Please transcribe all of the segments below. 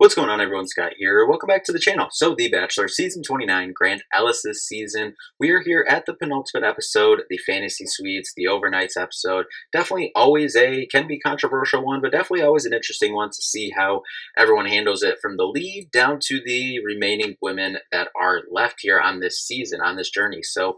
What's going on, everyone? Scott here. Welcome back to the channel. So, The Bachelor, Season 29, Grant Ellis this season. We are here at the penultimate episode, the Fantasy Suites, the Overnights episode. Definitely always can be controversial one, but definitely always an interesting one to see how everyone handles it from the lead down to the remaining women that are left here on this season, on this journey. So,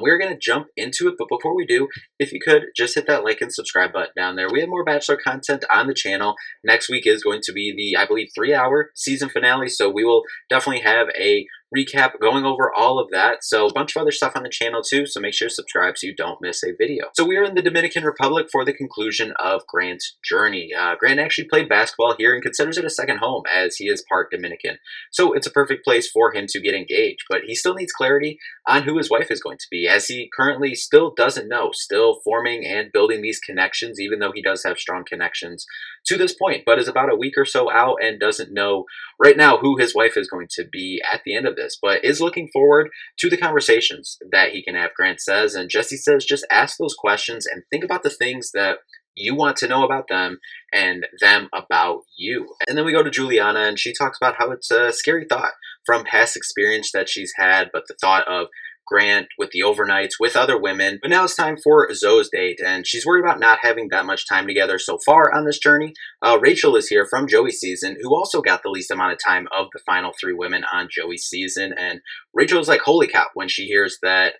we're going to jump into it, but before we do, if you could, just hit that like and subscribe button down there. We have more Bachelor content on the channel. Next week is going to be the, I believe, 3-hour season finale, so we will definitely have a recap going over all of that. So a bunch of other stuff on the channel too, so make sure to subscribe so you don't miss a video. So we are in the Dominican Republic for the conclusion of Grant's journey. Grant actually played basketball here and considers it a second home as he is part Dominican. So it's a perfect place for him to get engaged, but he still needs clarity on who his wife is going to be, as he currently still doesn't know, still forming and building these connections, even though he does have strong connections to this point, but is about a week or so out and doesn't know right now who his wife is going to be at the end of this, but is looking forward to the conversations that he can have, Grant says. And Jesse says, just ask those questions and think about the things that you want to know about them and them about you. And then we go to Juliana, and she talks about how it's a scary thought from past experience that she's had, but the thought of Grant with the overnights with other women. But now it's time for Zoe's date, and she's worried about not having that much time together so far on this journey. Rachel is here from Joey's season, who also got the least amount of time of the final 3 women on Joey's season. And Rachel's like, holy cow, when she hears that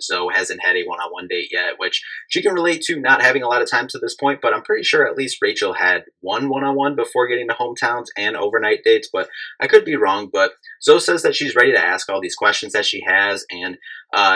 Zoe hasn't had a one-on-one date yet, which she can relate to not having a lot of time to this point, but I'm pretty sure at least Rachel had one-on-one before getting to hometowns and overnight dates, but I could be wrong. But Zoe says that she's ready to ask all these questions that she has and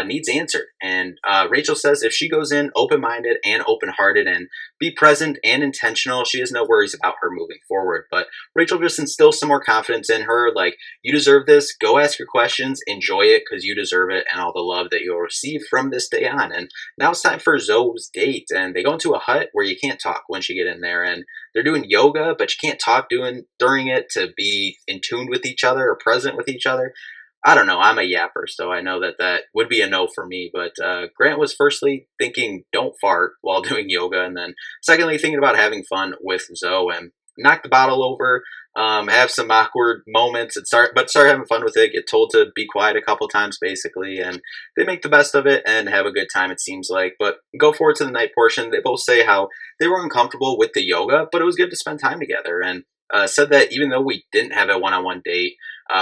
needs answered. And Rachel says if she goes in open-minded and open-hearted and be present and intentional, she has no worries about her moving forward. But Rachel just instills some more confidence in her, like, you deserve this, go ask your questions, enjoy it because you deserve it and all the love that you'll receive from this day on. And now it's time for Zoe's date, and they go into a hut where you can't talk once you get in there, and they're doing yoga, but you can't talk during it to be in tune with each other or present with each other. I don't know. I'm a yapper, so I know that that would be a no for me. But Grant was firstly thinking don't fart while doing yoga, and then secondly thinking about having fun with Zoe and knock the bottle over, have some awkward moments, and start having fun with it. Get told to be quiet a couple times, basically, and they make the best of it and have a good time, it seems like. But go forward to the night portion. They both say how they were uncomfortable with the yoga, but it was good to spend time together, and said that even though we didn't have a one-on-one date,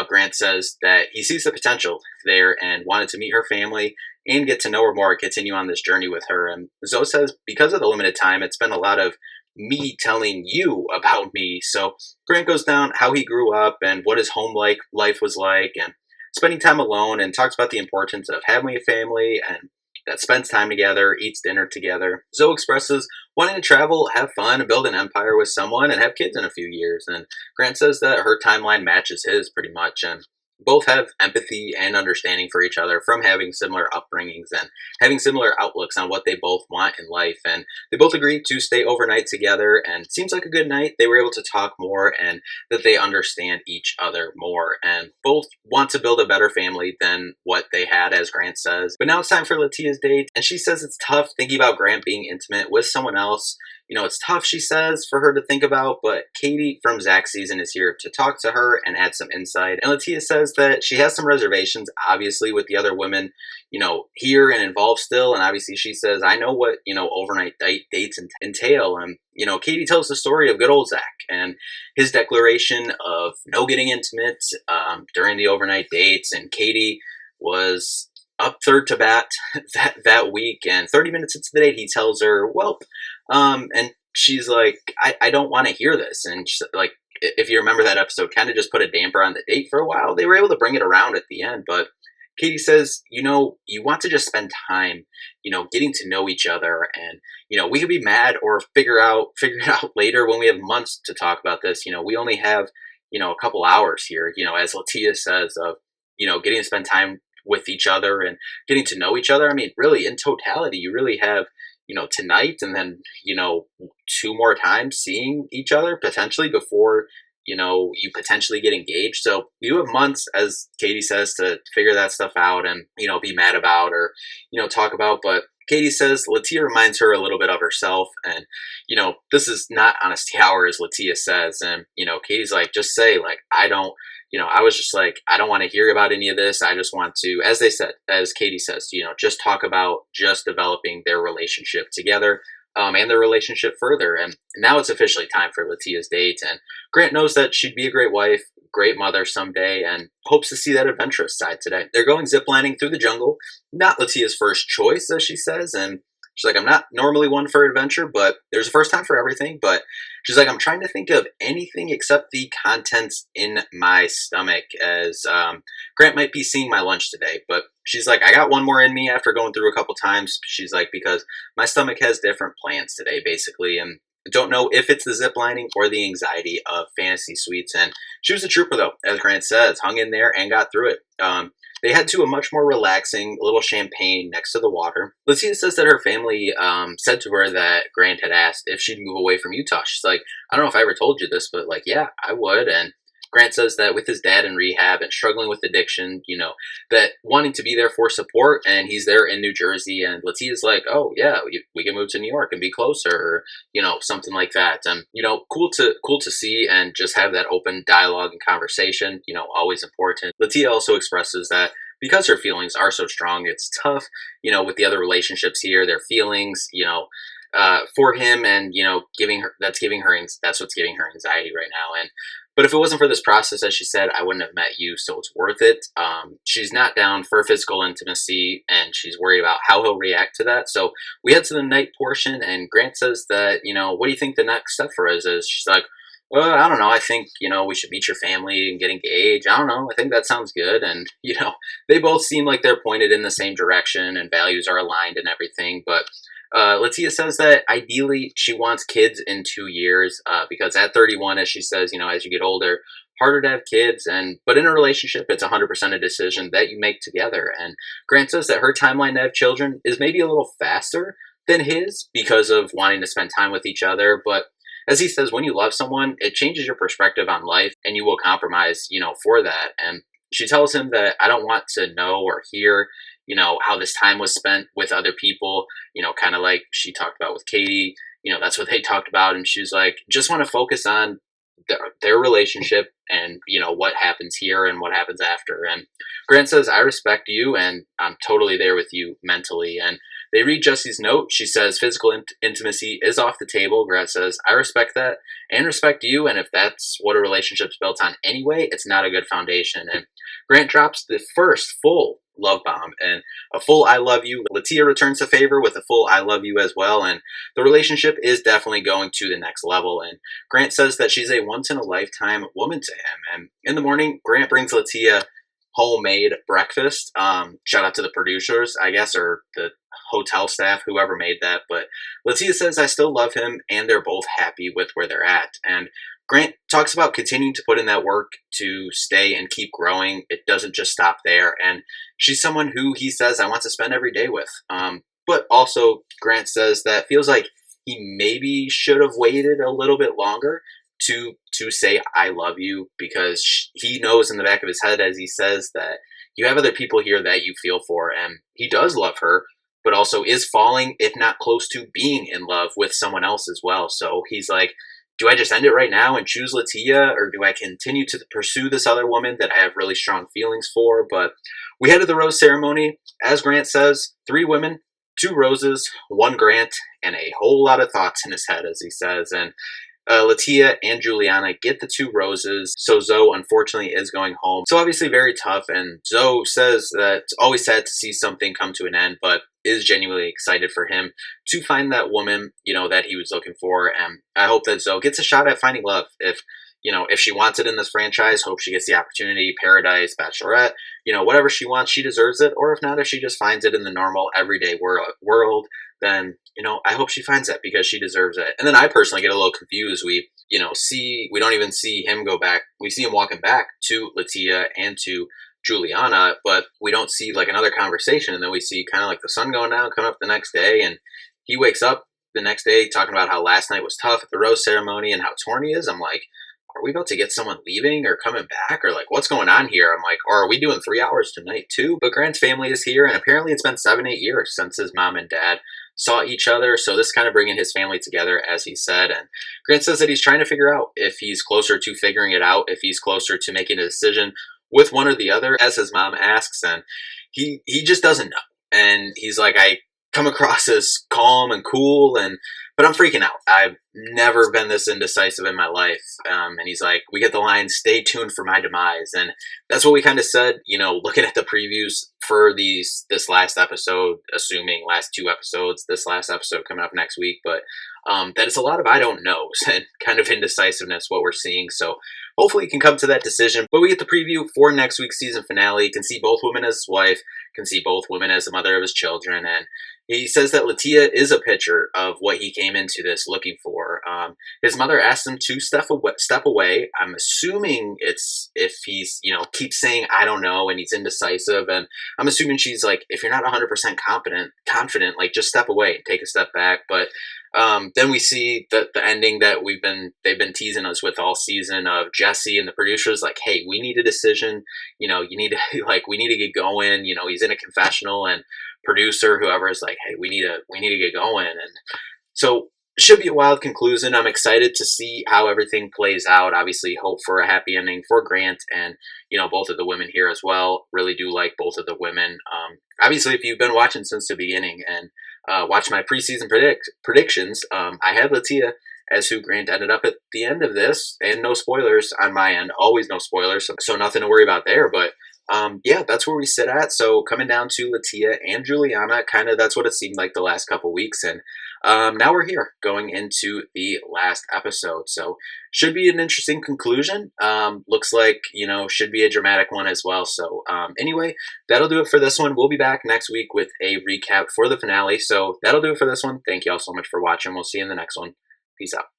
Grant says that he sees the potential there and wanted to meet her family and get to know her more, continue on this journey with her. And Zoe says, because of the limited time, it's been a lot of me telling you about me. So Grant goes down how he grew up and what his life was like and spending time alone, and talks about the importance of having a family and that spends time together, eats dinner together. Zoe expresses wanting to travel, have fun, and build an empire with someone and have kids in a few years. And Grant says that her timeline matches his pretty much, and both have empathy and understanding for each other from having similar upbringings and having similar outlooks on what they both want in life. And they both agreed to stay overnight together, and it seems like a good night. They were able to talk more and that they understand each other more, and both want to build a better family than what they had, as Grant says. But now it's time for Latia's date, and she says it's tough thinking about Grant being intimate with someone else. You know, it's tough, she says, for her to think about, but Katie from Zach's season is here to talk to her and add some insight. And Latia says that she has some reservations, obviously, with the other women, here and involved still. And obviously she says, I know what, overnight dates entail. And, Katie tells the story of good old Zach and his declaration of no getting intimate during the overnight dates. And Katie was up third to bat that week, and 30 minutes into the date, he tells her, well, and she's like, I don't want to hear this. And she's like, if you remember that episode, kind of just put a damper on the date for a while. They were able to bring it around at the end, but Katie says, you want to just spend time, getting to know each other, and, we could be mad or figure it out later when we have months to talk about this. We only have, a couple hours here, as Latia says, of, getting to spend time with each other and getting to know each other. I mean, really, in totality, you really have, tonight and then, 2 more times seeing each other potentially before, you potentially get engaged. So you have months, as Katie says, to figure that stuff out and, be mad about or, talk about. But Katie says Latia reminds her a little bit of herself. And, this is not honesty hour, as Latia says. And, Katie's like, just say, like, I don't, I was just like, I don't want to hear about any of this. I just want to, as they said, as Katie says, just talk about just developing their relationship together. And their relationship further. And now it's officially time for Latia's date. And Grant knows that she'd be a great wife, great mother someday, and hopes to see that adventurous side today. They're going ziplining through the jungle. Not Latia's first choice, as she says. And she's like, I'm not normally one for adventure, but there's a first time for everything. But she's like, I'm trying to think of anything except the contents in my stomach, as Grant might be seeing my lunch today. But she's like, I got one more in me after going through a couple times. She's like, because my stomach has different plans today, basically. And don't know if it's the zip lining or the anxiety of fantasy suites. And she was a trooper, though, as Grant says, hung in there and got through it. They head to a much more relaxing little champagne next to the water. Lucia says that her family said to her that Grant had asked if she'd move away from Utah. She's like, I don't know if I ever told you this, but like, yeah, I would. And Grant says that with his dad in rehab and struggling with addiction, that wanting to be there for support, and he's there in New Jersey, and Latia's like, oh yeah, we can move to New York and be closer, or, something like that. And, cool to see and just have that open dialogue and conversation, always important. Latia also expresses that because her feelings are so strong, it's tough, with the other relationships here, their feelings, for him, and, that's what's giving her anxiety right now. And but if it wasn't for this process, as she said, I wouldn't have met you, so it's worth it. She's not down for physical intimacy, and she's worried about how he'll react to that. So we head to the night portion, and Grant says that, what do you think the next step for us is? She's like, well, I don't know. I think, we should meet your family and get engaged. I don't know. I think that sounds good. And, they both seem like they're pointed in the same direction and values are aligned and everything. But Latia says that ideally she wants kids in 2 years because at 31, as she says, as you get older, harder to have kids. But in a relationship, it's 100% a decision that you make together. And Grant says that her timeline to have children is maybe a little faster than his because of wanting to spend time with each other. But as he says, when you love someone, it changes your perspective on life, and you will compromise, for that. And she tells him that I don't want to know or hear, how this time was spent with other people, kind of like she talked about with Katie, that's what they talked about. And she's like, just want to focus on their relationship and, what happens here and what happens after. And Grant says, I respect you and I'm totally there with you mentally. And they read Jesse's note. She says physical intimacy is off the table. Grant says, I respect that and respect you. And if that's what a relationship's built on anyway, it's not a good foundation. And Grant drops the first full love bomb and a full I love you. Latia returns the favor with a full I love you as well. And the relationship is definitely going to the next level. And Grant says that she's a once in a lifetime woman to him. And in the morning, Grant brings Latia homemade breakfast. Shout out to the producers, I guess, or the hotel staff, whoever made that. But Latia says, I still love him, and they're both happy with where they're at. And Grant talks about continuing to put in that work to stay and keep growing. It doesn't just stop there. And she's someone who he says I want to spend every day with. But also Grant says that feels like he maybe should have waited a little bit longer to say I love you, because he knows in the back of his head, as he says, that you have other people here that you feel for, and he does love her, but also is falling, if not close to being in love with someone else as well. So he's like, do I just end it right now and choose Latia, or do I continue to pursue this other woman that I have really strong feelings for? But we head to the rose ceremony. As Grant says, 3 women, 2 roses, 1 Grant, and a whole lot of thoughts in his head, as he says. And Latia and Juliana get the 2 roses, so Zoe unfortunately is going home. So obviously very tough, and Zoe says that it's always sad to see something come to an end, but is genuinely excited for him to find that woman, that he was looking for. And I hope that Zoe gets a shot at finding love. If she wants it in this franchise, hope she gets the opportunity, Paradise, Bachelorette, whatever she wants, she deserves it. Or if not, if she just finds it in the normal everyday world, then, I hope she finds that, because she deserves it. And then I personally get a little confused. We don't even see him go back. We see him walking back to Latia and to Juliana, but we don't see like another conversation. And then we see kind of like the sun going down, coming up the next day, and he wakes up the next day talking about how last night was tough at the rose ceremony and how torn he is. I'm like, are we about to get someone leaving or coming back, or like what's going on here? I'm like, or are we doing 3 hours tonight too? But Grant's family is here, and apparently it's been 7, 8 years since his mom and dad saw each other. So this kind of bringing his family together, as he said. And Grant says that he's trying to figure out if he's closer to figuring it out, if he's closer to making a decision with one or the other, as his mom asks. And he just doesn't know. And he's like, I come across as calm and cool, and but I'm freaking out. I've never been this indecisive in my life. And he's like, we get the line, stay tuned for my demise. And that's what we kind of said, looking at the previews for this last episode, assuming last 2 episodes, this last episode coming up next week. But that it's a lot of I don't knows and kind of indecisiveness, what we're seeing. So hopefully he can come to that decision. But we get the preview for next week's season finale. You can see both women as his wife, can see both women as the mother of his children. And he says that Latia is a picture of what he came into this looking for. His mother asked him to step away. I'm assuming it's if he's, keeps saying, I don't know, and he's indecisive. And I'm assuming she's like, if you're not 100% confident, like just step away and take a step back. But then we see the ending that they've been teasing us with all season of Jesse and the producers like, hey, we need a decision. You need to we need to get going. He's in a confessional, and producer, whoever is like, hey, we need to get going. And so should be a wild conclusion. I'm excited to see how everything plays out. Obviously hope for a happy ending for Grant and, both of the women here as well. Really do like both of the women. Obviously, if you've been watching since the beginning and watched my preseason predictions, I had Latia as who Grant ended up at the end of this, and no spoilers on my end. Always no spoilers, so nothing to worry about there. But yeah, that's where we sit at. So coming down to Latia and Juliana, kind of that's what it seemed like the last couple weeks. And now we're here going into the last episode. So should be an interesting conclusion. Looks like, should be a dramatic one as well. So anyway, that'll do it for this one. We'll be back next week with a recap for the finale. So that'll do it for this one. Thank you all so much for watching. We'll see you in the next one. Peace out.